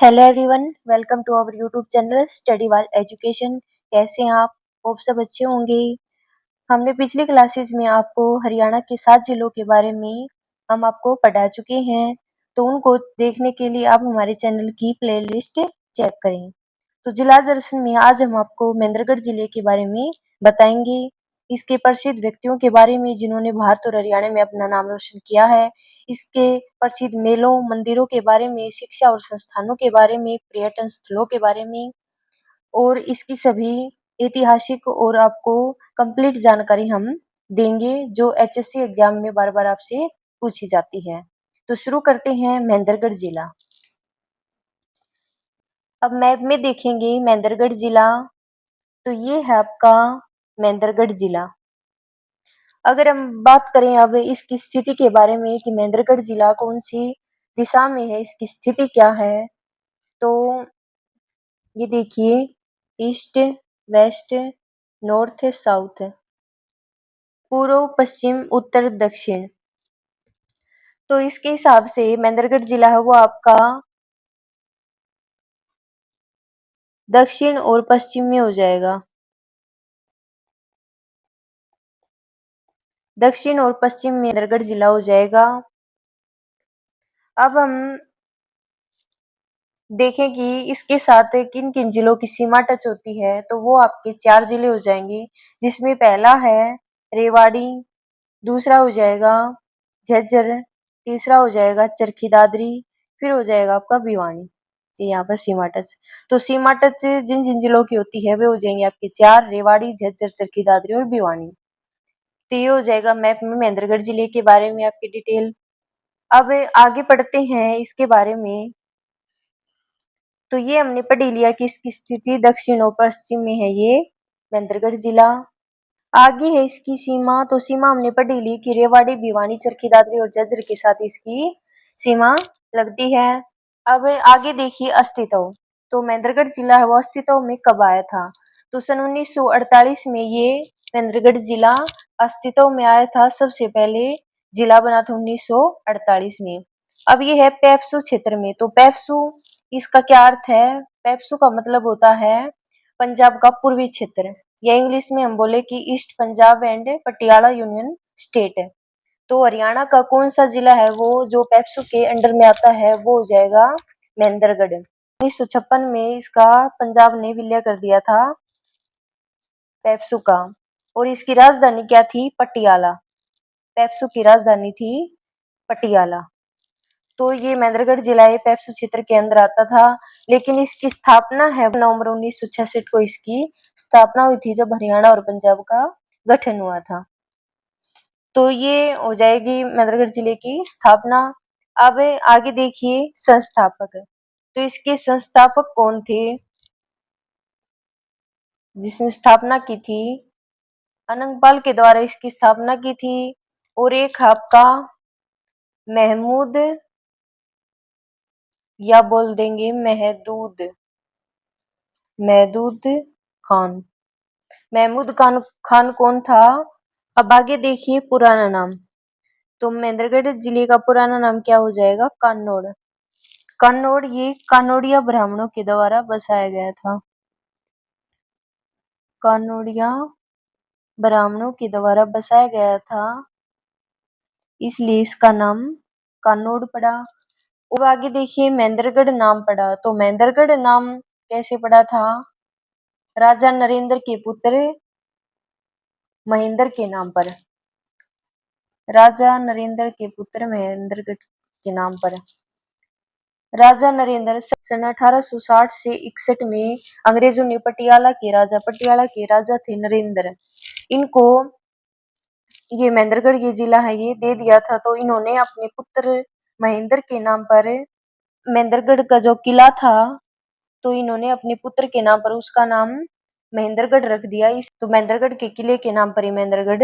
Hello everyone, welcome to our YouTube channel study while education. कैसे हैं आप? Hope सब अच्छे होंगे। हमने पिछली क्लासेस में आपको हरियाणा के 7 जिलों के बारे में हम आपको पढ़ा चुके हैं, तो उनको देखने के लिए आप हमारे चैनल की प्लेलिस्ट चेक करें। तो जिला दर्शन में आज हम आपको महेंद्रगढ़ जिले के बारे में बताएंगे, इसके प्रसिद्ध व्यक्तियों के बारे में जिन्होंने भारत और हरियाणा में अपना नाम रोशन किया है, इसके प्रसिद्ध मेलों मंदिरों के बारे में, शिक्षा और संस्थानों के बारे में, पर्यटन स्थलों के बारे में और इसकी सभी ऐतिहासिक और आपको कंप्लीट जानकारी हम देंगे जो एचएससी एग्जाम में बार बार आपसे पूछी जाती है। तो शुरू करते हैं महेंद्रगढ़ जिला। अब मैप में देखेंगे महेंद्रगढ़ जिला, तो ये है आपका महेंद्रगढ़ जिला। अगर हम बात करें अब इसकी स्थिति के बारे में कि महेंद्रगढ़ जिला कौन सी दिशा में है, इसकी स्थिति क्या है, तो ये देखिए ईस्ट, वेस्ट, नॉर्थ, साउथ, पूर्व, पश्चिम, उत्तर, दक्षिण। तो इसके हिसाब से महेंद्रगढ़ जिला है वो आपका दक्षिण और पश्चिम में हो जाएगा। दक्षिण और पश्चिम में महेंद्रगढ़ जिला हो जाएगा। अब हम देखें कि इसके साथ किन किन जिलों की सीमा टच होती है, तो वो आपके 4 जिले हो जाएंगे, जिसमें पहला है रेवाड़ी, दूसरा हो जाएगा झज्जर, तीसरा हो जाएगा चरखी दादरी, फिर हो जाएगा आपका भिवानी। जी यहाँ पर सीमा टच। तो सीमा टच जिन जिन जिलों की होती है वे हो जाएंगे आपके 4, रेवाड़ी, झज्जर, चरखी दादरी और भिवानी। तो ये हो जाएगा मैप में महेंद्रगढ़ जिले के बारे में आपकी डिटेल। अब आगे पढ़ते हैं इसके बारे में। तो ये हमने पढ़ लिया कि इसकी स्थिति दक्षिण और पश्चिम में है ये महेंद्रगढ़ जिला। आगे है इसकी सीमा, तो सीमा हमने पढ़ ली कि रेवाड़ी, भिवानी, चरखी दादरी और झज्जर के साथ इसकी सीमा लगती है। अब आगे देखिए अस्तित्व। तो महेंद्रगढ़ जिला है वो अस्तित्व में कब आया था, तो सन 1948 में ये महेंद्रगढ़ जिला अस्तित्व में आया था। सबसे पहले जिला बना था 1948 में। अब ये है पेप्सू क्षेत्र में। तो पेप्सू इसका क्या अर्थ है? पेप्सू का मतलब होता है पंजाब का पूर्वी क्षेत्र, या इंग्लिश में हम बोले कि east Punjab and Patiala union state है। तो हरियाणा का कौन सा जिला है वो जो पेप्सू के अंडर में आता है, वो हो जाएगा महेंद्रगढ़। 1956 में इसका पंजाब ने विलय कर दिया था पेप्सू का, और इसकी राजधानी क्या थी? पटियाला। पेप्सू की राजधानी थी पटियाला। तो ये महेंद्रगढ़ जिला है पेप्सू क्षेत्र के अंदर आता था, लेकिन इसकी स्थापना है नवंबर 1966 को इसकी स्थापना हुई थी, जब हरियाणा और पंजाब का गठन हुआ था। तो ये हो जाएगी महेंद्रगढ़ जिले की स्थापना। अब आगे देखिए संस्थापक। तो इसके संस्थापक कौन थे जिसने स्थापना की थी? अनंगपाल के द्वारा इसकी स्थापना की थी। और एक आपका महमूद, या बोल देंगे महदूद, महदूद खान। महमूद खान कौन था? अब आगे देखिए पुराना नाम। तो महेंद्रगढ़ जिले का पुराना नाम क्या हो जाएगा? कान्नौड़। कान्नौड़ ये कानोड़िया ब्राह्मणों के द्वारा बसाया गया था। कानोड़िया ब्राह्मणों के द्वारा बसाया गया था, इसलिए इसका नाम कानोड़ पड़ा। और आगे देखिए महेंद्रगढ़ नाम पड़ा। तो महेंद्रगढ़ नाम कैसे पड़ा था? राजा नरेंद्र के पुत्र महेंद्र के नाम पर। राजा नरेंद्र के पुत्र महेंद्रगढ़ के नाम पर। राजा नरेंद्र सन 1860 से 61 में अंग्रेजों ने पटियाला के राजा थे नरेंद्र, इनको ये महेंद्रगढ़ ये जिला है ये दे दिया था। तो इन्होंने अपने पुत्र महेंद्र के नाम पर महेंद्रगढ़ का जो किला था, तो इन्होंने अपने पुत्र के नाम पर उसका नाम महेंद्रगढ़ रख दिया। इस तो महेंद्रगढ़ के किले के नाम पर ही महेंद्रगढ़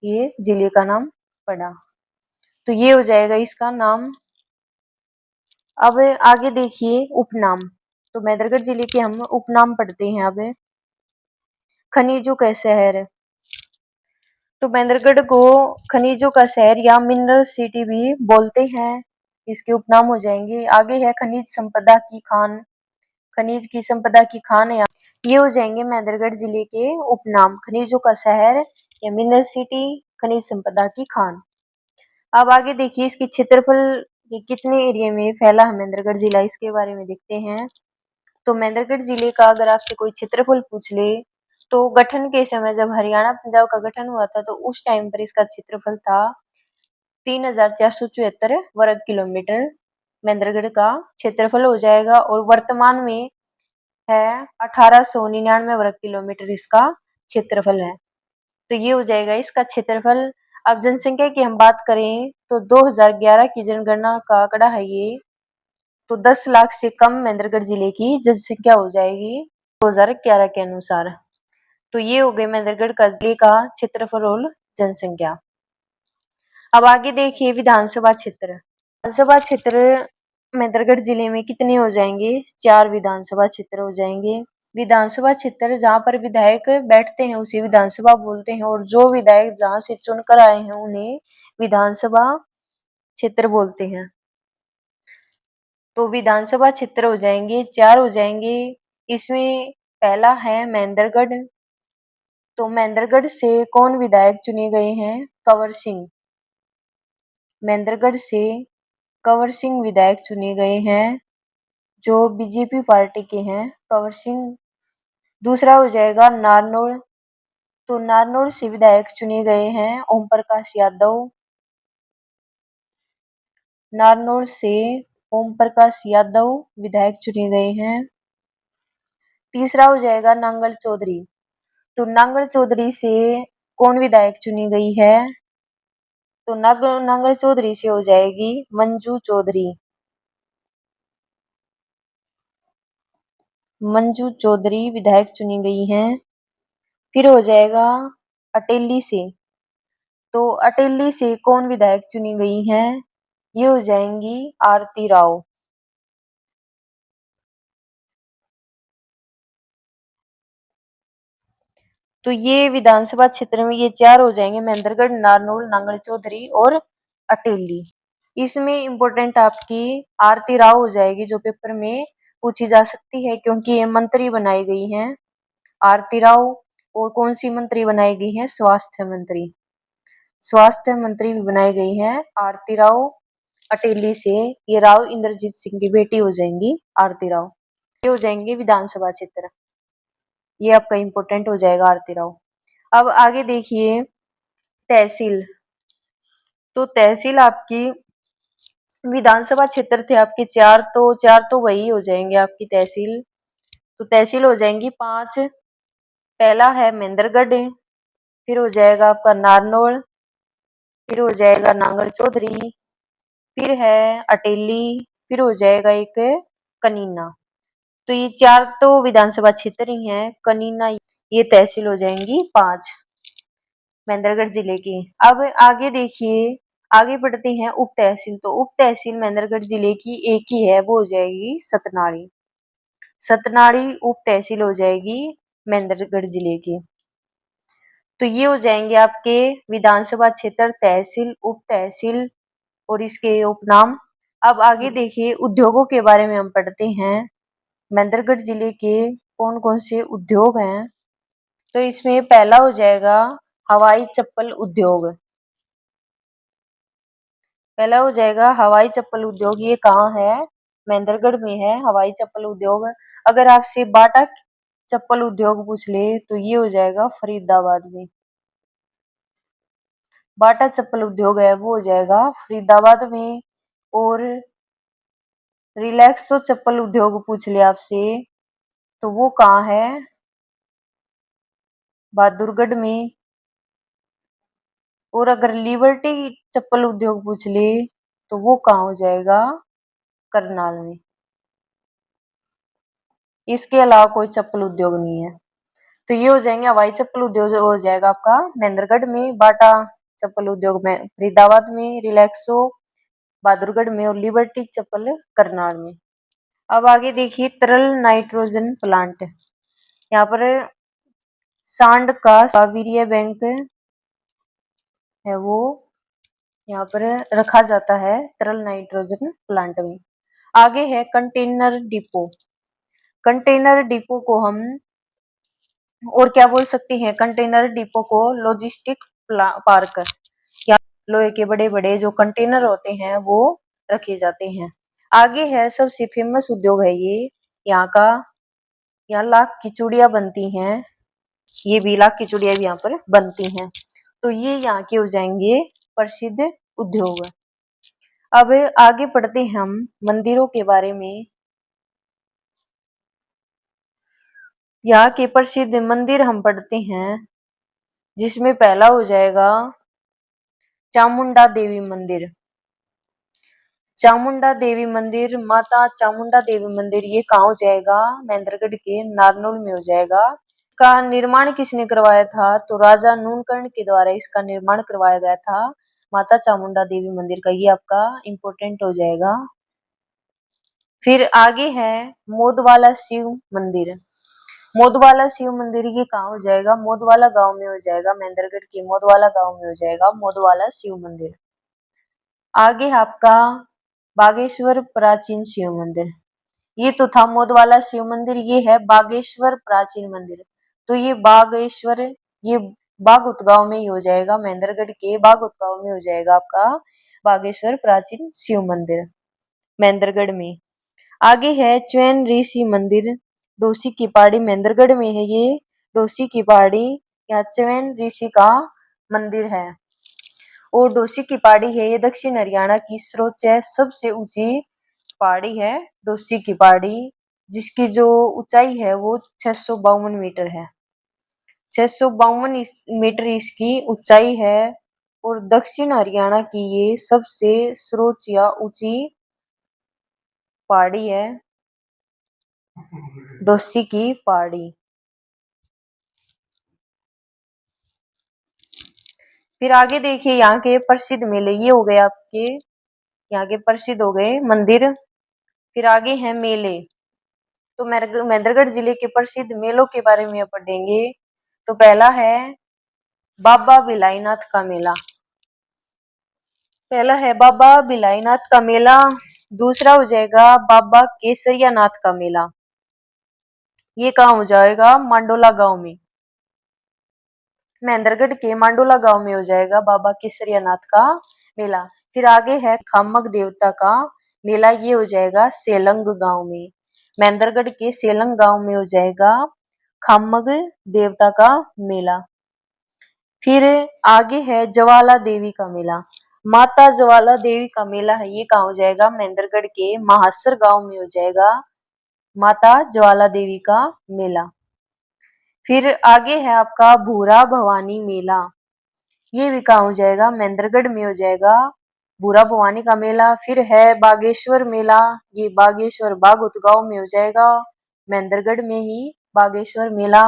ये जिले का नाम पड़ा। तो ये हो जाएगा इसका नाम। अब आगे देखिए उपनाम। तो महेंद्रगढ़ जिले के हम उपनाम पढ़ते हैं। अब खनिजों का शहर। तो महेंद्रगढ़ को खनिजों का शहर या मिनरल सिटी भी बोलते हैं। इसके उपनाम हो जाएंगे। आगे है खनिज संपदा की खान, खनिज की संपदा की खान है, ये हो जाएंगे महेंद्रगढ़ जिले के उपनाम। खनिजों का शहर या मिनरल सिटी, खनिज संपदा की खान। अब आगे देखिए इसकी क्षेत्रफल कितने एरिया में फैला है महेंद्रगढ़ जिला, इसके बारे में देखते हैं। तो महेंद्रगढ़ जिले का अगर आपसे कोई क्षेत्रफल पूछ ले तो गठन के समय जब हरियाणा पंजाब का गठन हुआ था तो उस टाइम पर इसका क्षेत्रफल था 3,474 वर्ग किलोमीटर महेंद्रगढ़ का क्षेत्रफल हो जाएगा, और वर्तमान में है 1899 वर्ग किलोमीटर इसका क्षेत्रफल है। तो ये हो जाएगा इसका क्षेत्रफल। अब जनसंख्या की हम बात करें तो 2011 की जनगणना का आंकड़ा है ये, तो 10 लाख से कम महेंद्रगढ़ जिले की जनसंख्या हो जाएगी 2011 के अनुसार। तो ये हो गए महेंद्रगढ़ का जिले का क्षेत्रफल और जनसंख्या। अब आगे देखिए विधानसभा क्षेत्र। विधानसभा क्षेत्र महेंद्रगढ़ जिले में कितने हो जाएंगे? 4 विधानसभा क्षेत्र हो जाएंगे। विधानसभा क्षेत्र जहाँ पर विधायक बैठते हैं उसे विधानसभा बोलते हैं, और जो विधायक जहाँ से चुनकर आए हैं उन्हें विधानसभा क्षेत्र बोलते हैं। तो विधानसभा क्षेत्र हो जाएंगे 4 हो जाएंगे। इसमें पहला है महेंद्रगढ़। तो महेंद्रगढ़ से कौन विधायक चुने गए हैं? कंवर सिंह। महेंद्रगढ़ से कंवर सिंह विधायक चुने गए हैं, जो बीजेपी पार्टी के हैं, कंवर सिंह। दूसरा हो जाएगा नारनौल। तो नारनौल से विधायक चुने गए हैं ओम प्रकाश यादव। नारनौल से ओम प्रकाश यादव विधायक चुने गए हैं। तीसरा हो जाएगा नांगल चौधरी। तो नांगल चौधरी से कौन विधायक चुनी गई है? तो नांगल चौधरी से हो जाएगी मंजू चौधरी। मंजू चौधरी विधायक चुनी गई हैं। फिर हो जाएगा अटेली से। तो अटेली से कौन विधायक चुनी गई हैं? ये हो जाएंगी आरती राव। तो ये विधानसभा क्षेत्र में ये 4 हो जाएंगे, महेंद्रगढ़, नारनौल, नांगल चौधरी और अटेली। इसमें इम्पोर्टेंट आपकी आरती राव हो जाएगी, जो पेपर में पूछी जा सकती है क्योंकि ये मंत्री बनाई गई हैं आरती राव। और कौन सी मंत्री बनाई गई है? स्वास्थ्य मंत्री। स्वास्थ्य मंत्री भी बनाई गई है आरती राव। अटेली से ये राव इंद्रजीत सिंह की बेटी हो जाएंगी आरती राव। ये हो जाएंगे विधानसभा क्षेत्र, ये आपका इम्पोर्टेंट हो जाएगा आरती राव। अब आगे देखिए तहसील। तो तहसील आपकी विधानसभा क्षेत्र थे आपके 4, तो 4 तो वही हो जाएंगे आपकी तहसील। तो तहसील हो जाएंगी 5। पहला है महेंद्रगढ़, फिर हो जाएगा आपका नारनौल, फिर हो जाएगा नांगल चौधरी, फिर है अटेली, फिर हो जाएगा एक कनीना। तो ये 4 तो विधानसभा क्षेत्र ही हैं। कनीना ये तहसील हो जाएंगी 5 महेंद्रगढ़ जिले की। अब आगे देखिए, आगे बढ़ते हैं उप तहसील। तो उप तहसील महेंद्रगढ़ जिले की एक ही है, वो हो जाएगी सतनाड़ी। सतनाड़ी उप तहसील हो जाएगी महेंद्रगढ़ जिले की। तो ये हो जाएंगे आपके विधानसभा क्षेत्र, तहसील, उप तहसील और इसके उपनाम। अब आगे देखिए उद्योगों के बारे में हम पढ़ते हैं। महेंद्रगढ़ जिले के कौन कौन से उद्योग हैं? तो इसमें पहला हो जाएगा हवाई चप्पल उद्योग। पहला हो जाएगा हवाई चप्पल उद्योग। ये कहाँ है? महेंद्रगढ़ में है हवाई चप्पल उद्योग। अगर आपसे बाटा चप्पल उद्योग पूछ ले तो ये हो जाएगा फरीदाबाद में। बाटा चप्पल उद्योग है वो हो जाएगा फरीदाबाद में। और रिलैक्सो चप्पल उद्योग पूछ ले आपसे तो वो कहाँ है? बहादुरगढ़ में। और अगर लिबर्टी चप्पल उद्योग पूछ ले तो वो कहाँ हो जाएगा? करनाल में। इसके अलावा कोई चप्पल उद्योग नहीं है। तो ये हो जाएंगे हवाई चप्पल उद्योग हो जाएगा आपका महेंद्रगढ़ में, बाटा चप्पल उद्योग में फरीदाबाद में, रिलैक्सो बहादुरगढ़ में और लिबर्टी चप्पल करनाल में। अब आगे देखिए तरल नाइट्रोजन प्लांट। यहाँ पर सांड का वीर्य बैंक है वो यहाँ पर रखा जाता है तरल नाइट्रोजन प्लांट में। आगे है कंटेनर डिपो। कंटेनर डिपो को हम और क्या बोल सकते हैं, कंटेनर डिपो को लॉजिस्टिक पार्क, या लोहे के बड़े बड़े जो कंटेनर होते हैं वो रखे जाते हैं। आगे है सबसे फेमस उद्योग है ये यहाँ का, यहाँ लाख की चूड़ियां बनती हैं, ये भी लाख की चूड़ियां भी यहाँ पर बनती हैं। तो ये यहाँ के हो जाएंगे प्रसिद्ध उद्योग। अब आगे पढ़ते हैं हम मंदिरों के बारे में। यहाँ के प्रसिद्ध मंदिर हम पढ़ते हैं, जिसमें पहला हो जाएगा चामुंडा देवी मंदिर। चामुंडा देवी मंदिर, माता चामुंडा देवी मंदिर, ये कहाँ हो जाएगा, महेंद्रगढ़ के नारनौल में हो जाएगा। का निर्माण किसने करवाया था, तो राजा नूनकर्ण के द्वारा इसका निर्माण करवाया गया था, माता चामुंडा देवी मंदिर का। ये आपका इम्पोर्टेंट हो जाएगा। फिर आगे है मोदवाला शिव मंदिर। मोदवाला शिव मंदिर ये कहाँ हो जाएगा, मोदवाला गांव में हो जाएगा, महेंद्रगढ़ के मोदवाला गांव में हो जाएगा मोदवाला शिव मंदिर। आगे है आपका बागेश्वर प्राचीन शिव मंदिर। ये तो था मोदवाला शिव मंदिर, ये है बागेश्वर प्राचीन मंदिर। तो ये बागेश्वर, ये बागुत गांव में ही हो जाएगा, महेंद्रगढ़ के बागुत गांव में हो जाएगा आपका बागेश्वर प्राचीन शिव मंदिर, महेंद्रगढ़ में। आगे है च्वेन ऋषि मंदिर, डोसी की पहाड़ी, महेंद्रगढ़ में है ये डोसी की पहाड़ी, यहाँ च्वेन ऋषि का मंदिर है। और डोसी की पहाड़ी है ये दक्षिण हरियाणा की सर्वोच्च सबसे ऊंची पहाड़ी है डोसी की पहाड़ी, जिसकी जो ऊंचाई है वो 652 मीटर है। 652 मीटर इसकी ऊंचाई है, और दक्षिण हरियाणा की ये सबसे सर्वोच्च या ऊंची पहाड़ी है डोसी की पहाड़ी। फिर आगे देखिए यहाँ के प्रसिद्ध मेले, ये हो गए आपके यहाँ के प्रसिद्ध हो गए मंदिर। फिर आगे हैं मेले। तो महेंद्रगढ़ जिले के प्रसिद्ध मेलों के बारे में पढ़ेंगे। तो पहला है बाबा भिलाईनाथ का मेला। पहला है बाबा भिलाईनाथ का मेला। दूसरा हो जाएगा बाबा केसरिया नाथ का मेला, ये कहाँ हो जाएगा, मांडोला गांव में, महेंद्रगढ़ के मांडोला गांव में हो जाएगा बाबा केसरिया नाथ का मेला। फिर आगे है खामक देवता का मेला, ये हो जाएगा सेलंग गांव में, महेंद्रगढ़ के सेलंग गांव में हो जाएगा खामक देवता का मेला। फिर आगे है ज्वाला देवी का मेला, माता ज्वाला देवी का मेला है, ये कहाँ हो जाएगा, महेंद्रगढ़ के महासर गांव में हो जाएगा माता ज्वाला देवी का मेला। फिर आगे है आपका भूरा भवानी मेला, ये भी कहाँ हो जाएगा, महेंद्रगढ़ में हो जाएगा भूरा भवानी का मेला। फिर है बागेश्वर मेला, ये बागेश्वर बागुत गांव में हो जाएगा, महेंद्रगढ़ में ही बागेश्वर मेला।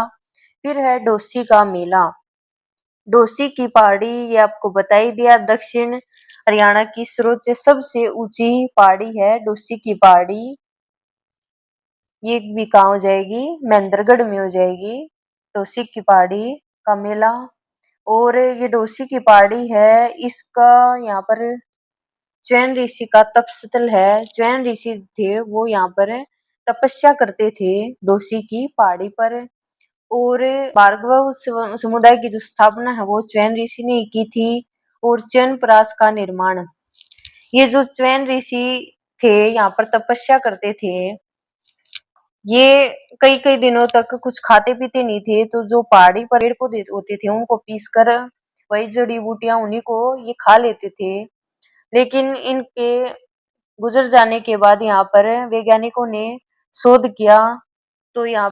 फिर है डोसी का मेला, डोसी की पहाड़ी, ये आपको बता ही दिया, दक्षिण हरियाणा की सर्वोच्च सबसे ऊंची पहाड़ी है डोसी की पहाड़ी, ये भी कहाँ हो जाएगी, महेंद्रगढ़ में हो जाएगी डोसी की पहाड़ी का मेला। और ये डोसी की पहाड़ी है, इसका यहाँ पर जैन ऋषि का तपस्थल है, जैन ऋषि थे वो यहाँ पर तपस्या करते थे डोसी की पहाड़ी पर। और भार्गव समुदाय की जो स्थापना है वो च्वेन ऋषि ने की थी। और च्यवनप्राश का निर्माण, ये जो च्वेन ऋषि थे यहाँ पर तपस्या करते थे, ये कई कई दिनों तक कुछ खाते पीते नहीं थे, तो जो पहाड़ी पर पेड़ पौधे होते थे उनको पीसकर वही जड़ी बूटियां उन्हीं को ये खा लेते थे। लेकिन इनके गुजर जाने के बाद यहाँ पर वैज्ञानिकों ने शोध किया, तो यहाँ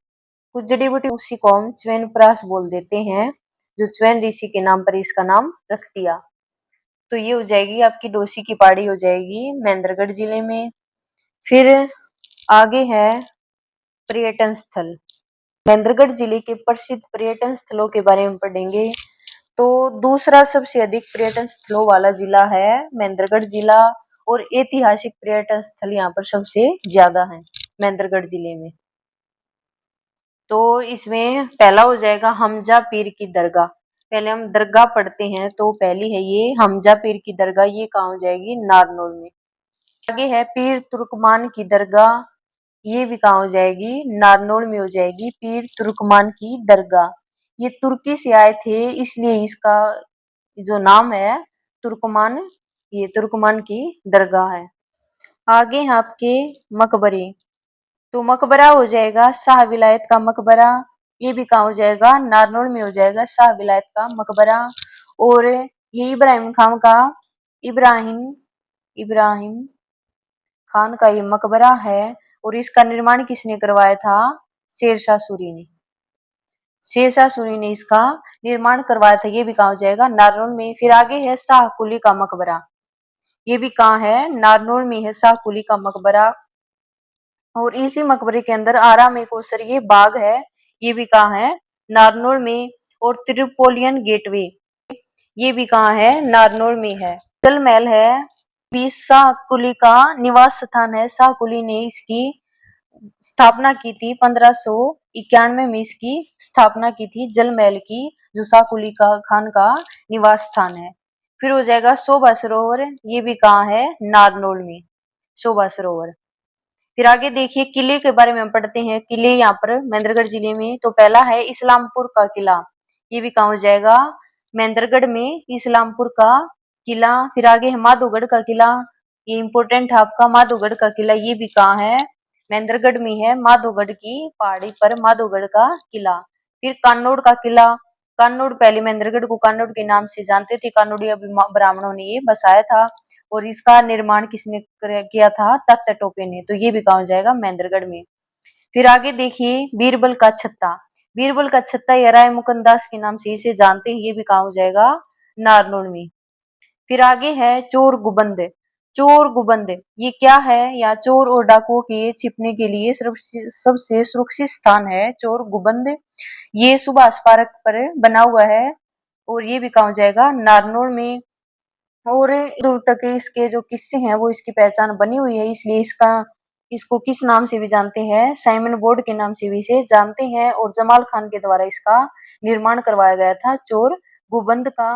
कुछ जड़ी बूटी उसी को हम च्यवनप्राश बोल देते हैं, जो च्वेन ऋषि के नाम पर इसका नाम रख दिया। तो ये हो जाएगी आपकी डोसी की पहाड़ी हो जाएगी महेंद्रगढ़ जिले में। फिर आगे है पर्यटन स्थल, महेंद्रगढ़ जिले के प्रसिद्ध पर्यटन स्थलों के बारे में पढ़ेंगे। तो दूसरा सबसे अधिक पर्यटन स्थलों वाला जिला है महेंद्रगढ़ जिला, और ऐतिहासिक पर्यटन स्थल यहाँ पर सबसे ज्यादा है महेंद्रगढ़ जिले में। तो इसमें पहला हो जाएगा हमजा पीर की दरगाह, पहले हम दरगाह पढ़ते हैं, तो पहली है ये हमजा पीर की दरगाह, ये कहाँ हो जाएगी, नारनौल में। आगे है पीर तुर्कमान की दरगाह, ये भी कहाँ हो जाएगी, नारनौल में हो जाएगी पीर तुर्कमान की दरगाह। ये तुर्की से आए थे, इसलिए इसका जो नाम है तुर्कमान, ये तुर्कमान की दरगाह है। आगे हैं आपके मकबरे, तो मकबरा हो जाएगा शाह विलायत का मकबरा, ये भी कहाँ हो जाएगा, नारनौल में हो जाएगा शाह विलायत का मकबरा। और ये इब्राहिम खान का, इब्राहिम इब्राहिम खान का ये मकबरा है, और इसका निर्माण किसने करवाया था, शेरशाह सूरी ने। शेरशाह सूरी ने इसका निर्माण करवाया था, ये भी कहाँ हो जाएगा, नारनौल में। फिर आगे है शाह कुली का मकबरा, ये भी कहाँ है, नारनौल में है शाह कुली का मकबरा। और इसी मकबरे के अंदर आराम ए कौसर ये बाग है, ये भी कहाँ है, नारनौल में। और त्रिपोलियन गेटवे, ये भी कहाँ है, नारनौल में है। जल महल है, भी शाह कुली का निवास स्थान है, शाह कुली ने इसकी स्थापना की थी, 1591 में इसकी स्थापना की थी जल महल की, जो शाह कुली का खान का निवास स्थान है। फिर हो जाएगा शोभा सरोवर, ये भी कहाँ है, नारनौल में, शोभा सरोवर। फिर आगे देखिए किले के बारे में हम पढ़ते हैं, किले यहाँ पर महेंद्रगढ़ जिले में। तो पहला है इस्लामपुर का किला, ये भी कहाँ हो जाएगा, महेंद्रगढ़ में इस्लामपुर का किला। फिर आगे है माधोगढ़ का किला, ये इंपोर्टेंट है आपका, माधोगढ़ का किला, ये भी कहाँ है, महेंद्रगढ़ में है, माधोगढ़ की पहाड़ी पर माधोगढ़ का किला। फिर कान्नौड़ का किला, कान्नौड़ पहले महेंद्रगढ़ को कान्नौड़ के नाम से जानते थे, कान्नौड़िया ब्राह्मणों ने ये बसाया था, और इसका निर्माण किसने किया था, तत्त टोपे ने। तो ये भी कहाँ हो जाएगा, महेंद्रगढ़ में। फिर आगे देखिए बीरबल का छत्ता, बीरबल का छत्ता या राय मुकुंदास के नाम से इसे जानते हैं, ये भी कहाँ हो जाएगा, नारनौल में। फिर आगे है चोर गुबंद, चोर गुबंद ये क्या है, या चोर और डाकुओं के छिपने के लिए सबसे सुरक्षित स्थान है चोर गुबंद, ये सुभाष पार्क पर बना हुआ है, और ये भी कहाँ हो जाएगा, नारनौल में। और दूर तक इसके जो किस्से हैं वो इसकी पहचान बनी हुई है, इसलिए इसको किस नाम से भी जानते हैं, साइमन बोर्ड के नाम से भी इसे जानते हैं। और जमाल खान के द्वारा इसका निर्माण करवाया गया था चोर गुबंद का।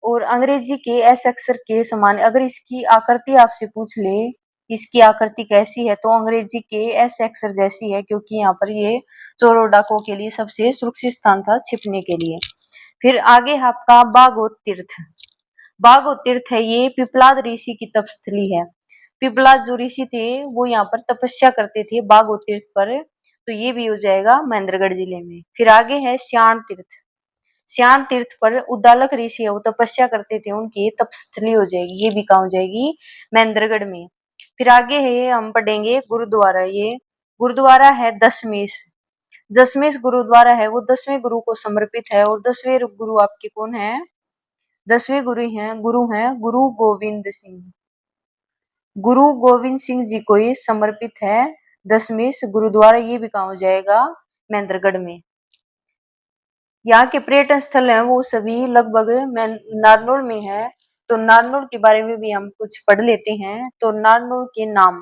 और अंग्रेजी के एस अक्षर के समान, अगर इसकी आकृति आपसे पूछ ले इसकी आकृति कैसी है, तो अंग्रेजी के एस अक्षर जैसी है, क्योंकि यहाँ पर ये चोर और डाकुओं के लिए सबसे सुरक्षित स्थान था छिपने के लिए। फिर आगे है आपका बागोत तीर्थ, बागोत तीर्थ है ये पिपलाद ऋषि की तपस्थली है, पिपलाद जो ऋषि थे वो यहाँ पर तपस्या करते थे बागोत तीर्थ पर, तो ये भी हो जाएगा महेंद्रगढ़ जिले में। फिर आगे है श्यान तीर्थ, श्यान तीर्थ पर उद्दालक ऋषि है वो तपस्या करते थे, उनकी तपस्थली हो जाएगी, ये भी कहाँ हो जाएगी, महेंद्रगढ़ में। फिर आगे है हम पढ़ेंगे गुरुद्वारा, ये गुरुद्वारा है दशमेश, दशमेश गुरुद्वारा है वो 10वें गुरु को समर्पित है। और 10वें गुरु आपके कौन है, 10वें गुरु हैं गुरु गोविंद सिंह, गुरु गोविंद सिंह जी को ये समर्पित है दशमेश गुरुद्वारा, ये भी कहाँ हो जाएगा, महेंद्रगढ़ में। यहाँ के पर्यटन स्थल हैं वो सभी लगभग नारनौल में है, तो नारनौल के बारे में भी हम कुछ पढ़ लेते हैं। तो नारनौल के नाम,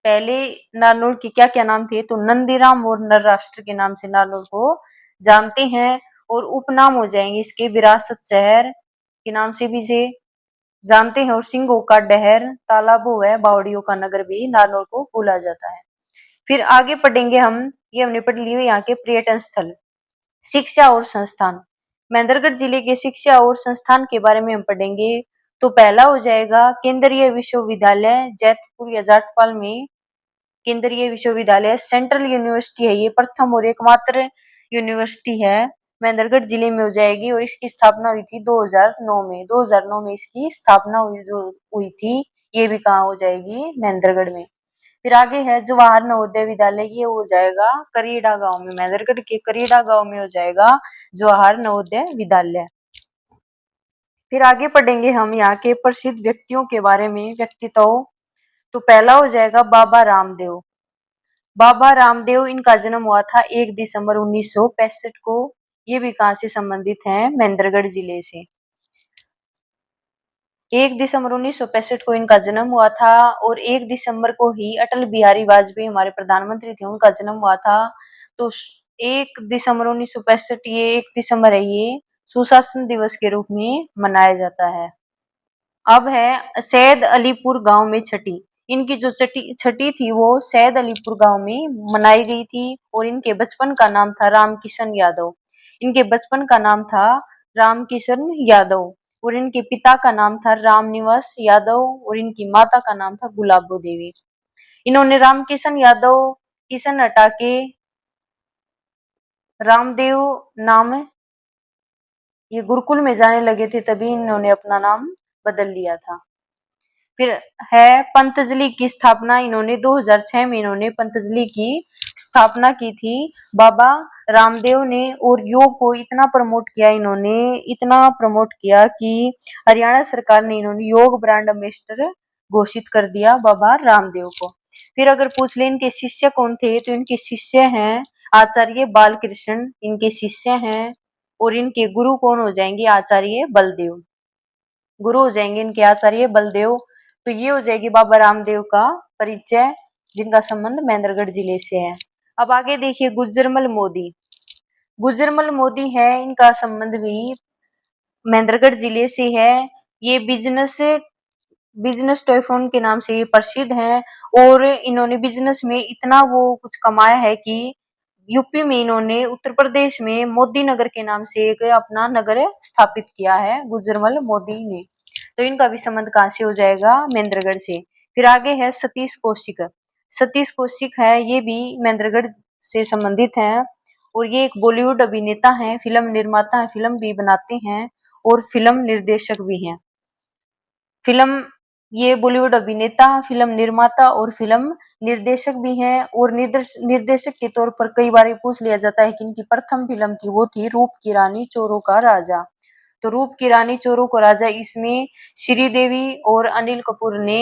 पहले नारनौल के क्या क्या नाम थे, तो नंदीराम और नरराष्ट्र के नाम से नारनौल को जानते हैं। और उपनाम हो जाएंगे इसके विरासत शहर के नाम से भी इसे जानते हैं, और सिंगों का डहर, तालाबों व बावड़ियों का नगर भी नारनौल को बोला जाता है। फिर आगे पढ़ेंगे हम, ये हमने पढ़ लिए यहाँ के पर्यटन स्थल। शिक्षा और संस्थान, महेंद्रगढ़ जिले के शिक्षा और संस्थान के बारे में हम पढ़ेंगे। तो पहला हो जाएगा केंद्रीय विश्वविद्यालय जैतपुर या जाटपाल में, केंद्रीय विश्वविद्यालय सेंट्रल यूनिवर्सिटी है ये, प्रथम और एकमात्र यूनिवर्सिटी है महेंद्रगढ़ जिले में हो जाएगी, और इसकी स्थापना हुई थी 2009 में, 2009 में इसकी स्थापना हुई थी, ये भी कहाँ हो जाएगी, महेंद्रगढ़ में। फिर आगे है जवाहर नवोदय विद्यालय, ये हो जाएगा करीडा गांव में, महेंद्रगढ़ के करीडा गांव में हो जाएगा जवाहर नवोदय विद्यालय। फिर आगे पढ़ेंगे हम यहाँ के प्रसिद्ध व्यक्तियों के बारे में, व्यक्तित्व। तो पहला हो जाएगा बाबा रामदेव, बाबा रामदेव इनका जन्म हुआ था 1 दिसंबर 1965 को, ये भी कहाँ से संबंधित हैं, महेंद्रगढ़ जिले से। 1 दिसंबर 1965 को इनका जन्म हुआ था, और 1 दिसंबर को ही अटल बिहारी वाजपेयी हमारे प्रधानमंत्री थे, उनका जन्म हुआ था। तो 1 दिसंबर 1965 ये 1 दिसंबर है ये, सुशासन दिवस के रूप में मनाया जाता है। अब है सैयद अलीपुर गांव में छठी। इनकी जो छठी थी वो सैयद अलीपुर गांव में मनाई गई थी और इनके बचपन का नाम था रामकिशन यादव। इनके बचपन का नाम था रामकिशन यादव और इनके पिता का नाम था रामनिवास यादव और इनकी माता का नाम था गुलाबो देवी। इन्होंने रामकिशन यादव किशन हटा के रामदेव नाम ये गुरुकुल में जाने लगे थे, तभी इन्होंने अपना नाम बदल लिया था। फिर है पंतजलि की स्थापना। इन्होंने 2006 में इन्होंने पंतजलि की स्थापना की थी बाबा रामदेव ने और योग को इतना प्रमोट किया, इन्होंने इतना प्रमोट किया कि हरियाणा सरकार ने इन्होंने योग ब्रांड एम्बेसडर घोषित कर दिया बाबा रामदेव को। फिर अगर पूछ ले इनके शिष्य कौन थे, तो इनके शिष्य हैं आचार्य बालकृष्ण, इनके शिष्य हैं और इनके गुरु कौन हो जाएंगे, आचार्य बलदेव। गुरु हो जाएंगे इनके आचार्य बलदेव। तो ये हो जाएगी बाबा रामदेव का परिचय, जिनका संबंध महेंद्रगढ़ जिले से है। अब आगे देखिए गुजरमल मोदी। गुजरमल मोदी है, इनका संबंध भी महेंद्रगढ़ जिले से है। ये बिजनेस टाइकून के नाम से ये प्रसिद्ध हैं और इन्होंने बिजनेस में इतना वो कुछ कमाया है कि यूपी में इन्होंने उत्तर प्रदेश में मोदी नगर के नाम से एक अपना नगर स्थापित किया है गुजरमल मोदी ने। तो इनका भी संबंध कहां से हो जाएगा, महेंद्रगढ़ से। फिर आगे है सतीश कौशिक। सतीश कौशिक है, ये भी महेंद्रगढ़ से संबंधित हैं और ये एक बॉलीवुड अभिनेता हैं, फिल्म निर्माता हैं, फिल्म भी बनाते हैं और फिल्म निर्देशक भी हैं। फिल्म ये बॉलीवुड अभिनेता, फिल्म निर्माता और फिल्म निर्देशक भी हैं और निर्देशक के तौर पर कई बार पूछ लिया जाता है कि इनकी प्रथम फिल्म थी वो थी रूप की रानी चोरों का राजा। तो रूप की रानी चोरों का राजा, इसमें श्रीदेवी और अनिल कपूर ने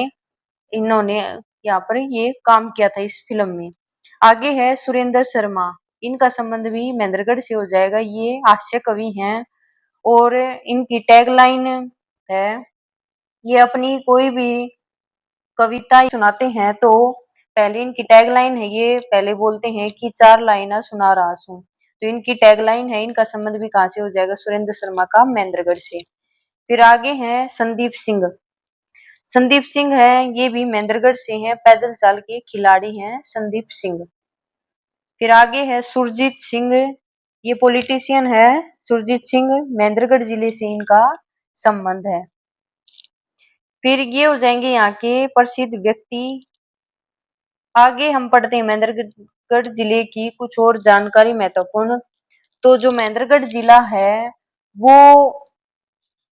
इन्होंने यहाँ पर ये काम किया था इस फिल्म में। आगे है सुरेंद्र शर्मा। इनका संबंध भी महेंद्रगढ़ से हो जाएगा। ये हास्य कवि हैं और इनकी टैगलाइन है, ये अपनी कोई भी कविता सुनाते हैं तो पहले इनकी टैगलाइन है, ये पहले बोलते हैं कि 4 लाइना सुना रहा हूं। तो इनकी टैगलाइन है, इनका संबंध भी कहां से हो जाएगा, सुरेंद्र शर्मा का महेंद्रगढ़ से। फिर आगे हैं संदीप सिंह। संदीप सिंह है, ये भी महेंद्रगढ़ से हैं, पैदल चाल के खिलाड़ी हैं संदीप सिंह। फिर आगे है सुरजीत सिंह, ये पॉलिटिशियन है सुरजीत सिंह, महेंद्रगढ़ जिले से इनका संबंध है। फिर ये हो जाएंगे यहाँ के प्रसिद्ध व्यक्ति। आगे हम पढ़ते हैं महेंद्रगढ़ जिले की कुछ और जानकारी महत्वपूर्ण। तो जो महेंद्रगढ़ जिला है वो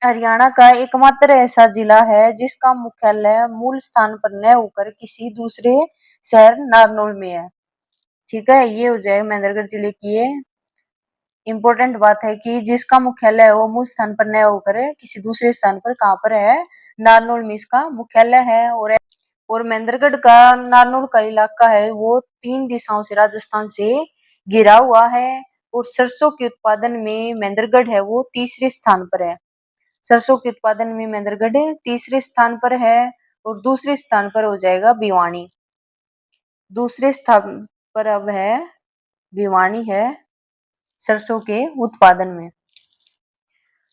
हरियाणा का एकमात्र ऐसा जिला है जिसका मुख्यालय मूल स्थान पर न होकर किसी दूसरे शहर नारनौल में है। ठीक है, ये हो जाए महेंद्रगढ़ जिले की ये इम्पोर्टेंट बात है कि जिसका मुख्यालय है वो मूल स्थान पर न होकर किसी दूसरे स्थान पर कहाँ पर है, नारनौल में इसका मुख्यालय है। और महेंद्रगढ़ का नारनौल का इलाका है वो 3 दिशाओं से राजस्थान से घिरा हुआ है और सरसों के उत्पादन में महेंद्रगढ़ है वो तीसरे स्थान पर है। सरसों के उत्पादन में महेंद्रगढ़ तीसरे स्थान पर है और दूसरे स्थान पर हो जाएगा भिवानी। दूसरे स्थान पर अब है भिवानी है सरसों के उत्पादन में।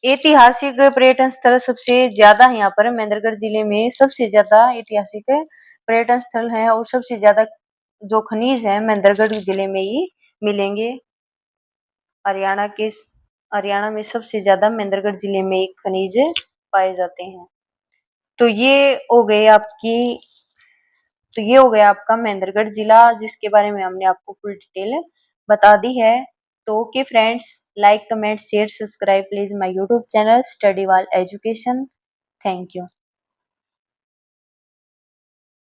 ऐतिहासिक पर्यटन स्थल सबसे ज्यादा है यहाँ पर महेंद्रगढ़ जिले में, सबसे ज्यादा ऐतिहासिक पर्यटन स्थल है और सबसे ज्यादा जो खनिज है महेंद्रगढ़ जिले में ही मिलेंगे। हरियाणा में सबसे ज्यादा महेंद्रगढ़ जिले में एक खनिज पाए जाते हैं। तो ये हो गए आपकी तो ये हो गया आपका महेंद्रगढ़ जिला, जिसके बारे में हमने आपको फुल डिटेल बता दी है। तो okay friends, like comment share subscribe please my YouTube channel study वाल एजुकेशन। Thank you.